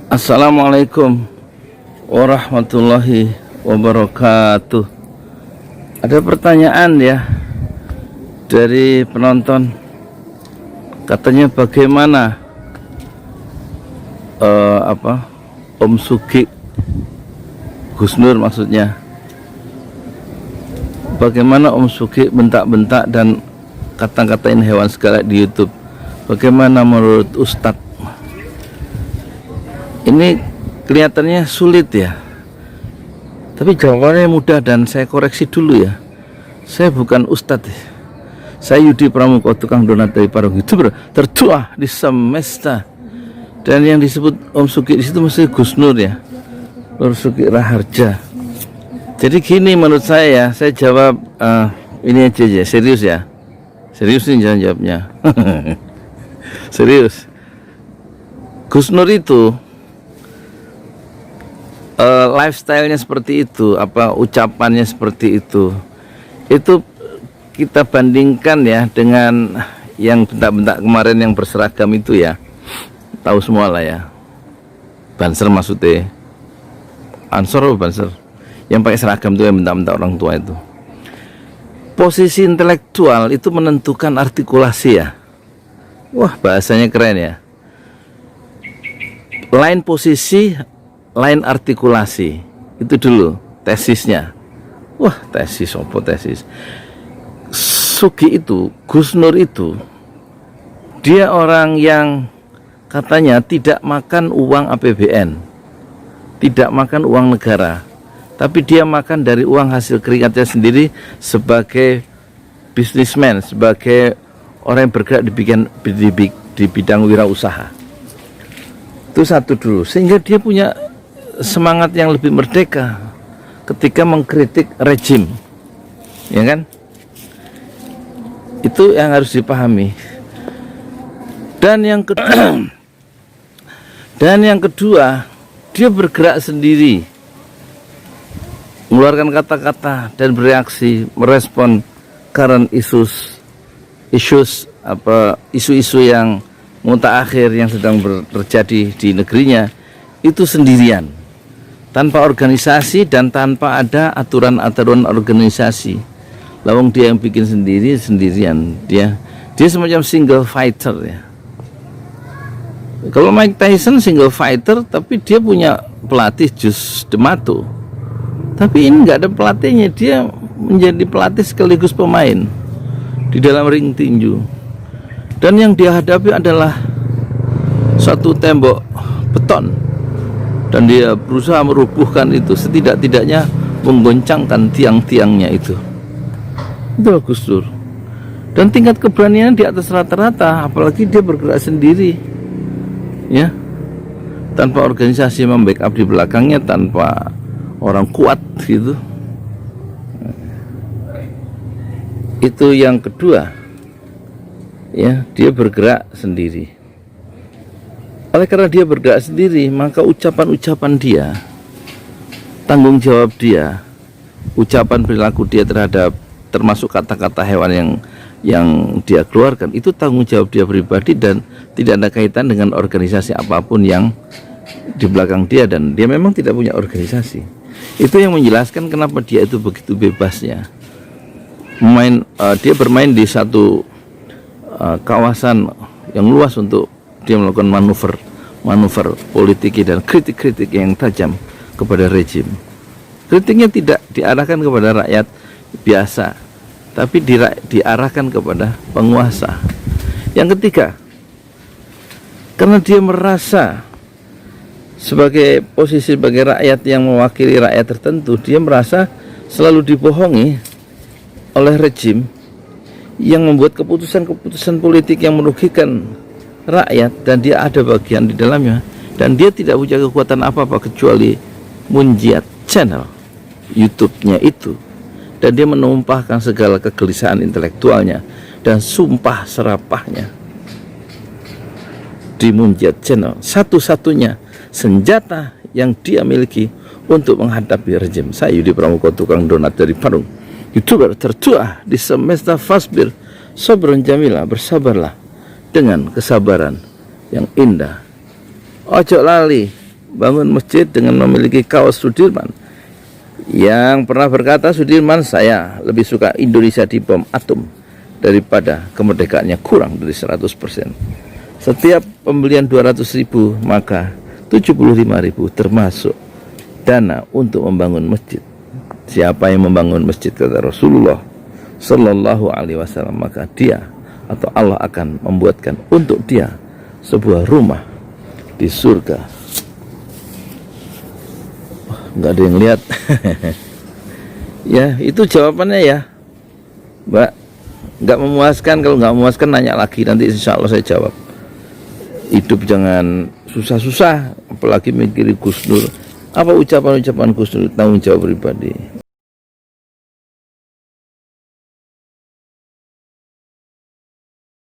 Assalamualaikum warahmatullahi wabarakatuh. Ada pertanyaan ya dari penonton, katanya bagaimana Om Sugi Gus Nur, maksudnya bagaimana Om Sugi bentak-bentak dan kata-katain hewan segala di YouTube. Bagaimana menurut Ustadz? Ini kelihatannya sulit ya, tapi jawabannya mudah dan saya koreksi dulu ya. Saya bukan Ustadz, saya Yudi Pramuko, tukang donat dari Parung, YouTuber tertua di semesta. Dan yang disebut Om Sugi di situ mesti Gus Nur ya, Nur Sugi Raharja. Jadi gini menurut saya jawab ini aja ya, serius ya. Serius nih jangan jawabnya. Serius. Gus Nur itu lifestyle-nya seperti itu, ucapannya seperti itu kita bandingkan ya dengan yang bentak-bentak kemarin yang berseragam itu ya, tahu semua lah ya, Banser maksudnya, Ansor atau Banser, yang pakai seragam itu yang bentak-bentak orang tua itu. Posisi intelektual itu menentukan artikulasi ya. Wah, bahasanya keren ya. Lain posisi, lain artikulasi. Itu dulu tesisnya. Wah, tesis apa tesis? Sugi itu, Gus Nur itu, dia orang yang katanya tidak makan uang APBN, tidak makan uang negara, tapi dia makan dari uang hasil keringatnya sendiri sebagai bisnismen, sebagai orang yang bergerak di bidang wirausaha. Itu satu dulu, sehingga dia punya semangat yang lebih merdeka ketika mengkritik rejim, ya kan? Itu yang harus dipahami. Dan yang kedua, dia bergerak sendiri, mengeluarkan kata-kata dan bereaksi, merespon current isu-isu yang mutakhir yang sedang terjadi di negerinya, itu sendirian, tanpa organisasi dan tanpa ada aturan-aturan organisasi. Lawang dia yang bikin sendirian, dia semacam single fighter ya. Kalau Mike Tyson single fighter, tapi dia punya pelatih Jus D'Amato. Tapi ini nggak ada pelatihnya, dia menjadi pelatih sekaligus pemain di dalam ring tinju. Dan yang dia hadapi adalah satu tembok beton, dan dia berusaha merubuhkan itu, setidak-tidaknya menggoncangkan tiang-tiangnya itu. Itu Gus Dur. Dan tingkat keberanian di atas rata-rata, apalagi dia bergerak sendiri ya, tanpa organisasi membackup di belakangnya, tanpa orang kuat gitu. Itu yang kedua ya, dia bergerak sendiri. Oleh karena dia bergerak sendiri, maka ucapan-ucapan dia, tanggung jawab dia, ucapan perilaku dia terhadap, termasuk kata-kata hewan yang dia keluarkan, itu tanggung jawab dia pribadi dan tidak ada kaitan dengan organisasi apapun yang di belakang dia. Dan dia memang tidak punya organisasi. Itu yang menjelaskan kenapa dia itu begitu bebasnya dia bermain di satu kawasan yang luas untuk dia melakukan manuver politik dan kritik-kritik yang tajam kepada rejim. Kritiknya tidak diarahkan kepada rakyat biasa, tapi diarahkan kepada penguasa. Yang ketiga, karena dia merasa sebagai posisi sebagai rakyat yang mewakili rakyat tertentu, dia merasa selalu dibohongi oleh rejim yang membuat keputusan-keputusan politik yang merugikan rakyat, dan dia ada bagian di dalamnya, dan dia tidak punya kekuatan apa-apa kecuali Munjiat channel YouTube-nya itu. Dan dia menumpahkan segala kegelisahan intelektualnya dan sumpah serapahnya di Munjiat channel, satu-satunya senjata yang dia miliki untuk menghadapi rejim. Saya Yudi Pramuko, tukang donat dari Parung, YouTuber tertua di semesta. Fasbir sabrun jamila, bersabarlah dengan kesabaran yang indah. Ojo lali bangun masjid dengan memiliki kaos Sudirman. Yang pernah berkata Sudirman, saya lebih suka Indonesia dibom atom daripada kemerdekaannya kurang dari 100%. Setiap pembelian 200.000 maka 75.000 termasuk dana untuk membangun masjid. Siapa yang membangun masjid, kata Rasulullah Sallallahu Alaihi Wasallam, maka dia atau Allah akan membuatkan untuk dia sebuah rumah di surga. Nggak ada yang lihat. Ya, itu jawabannya ya, Mbak. Nggak memuaskan. Kalau nggak memuaskan nanya lagi, nanti insya Allah saya jawab. Hidup jangan susah-susah, apalagi mikirin Gus Dur. Apa ucapan-ucapan Gus Dur, tanggung jawab pribadi.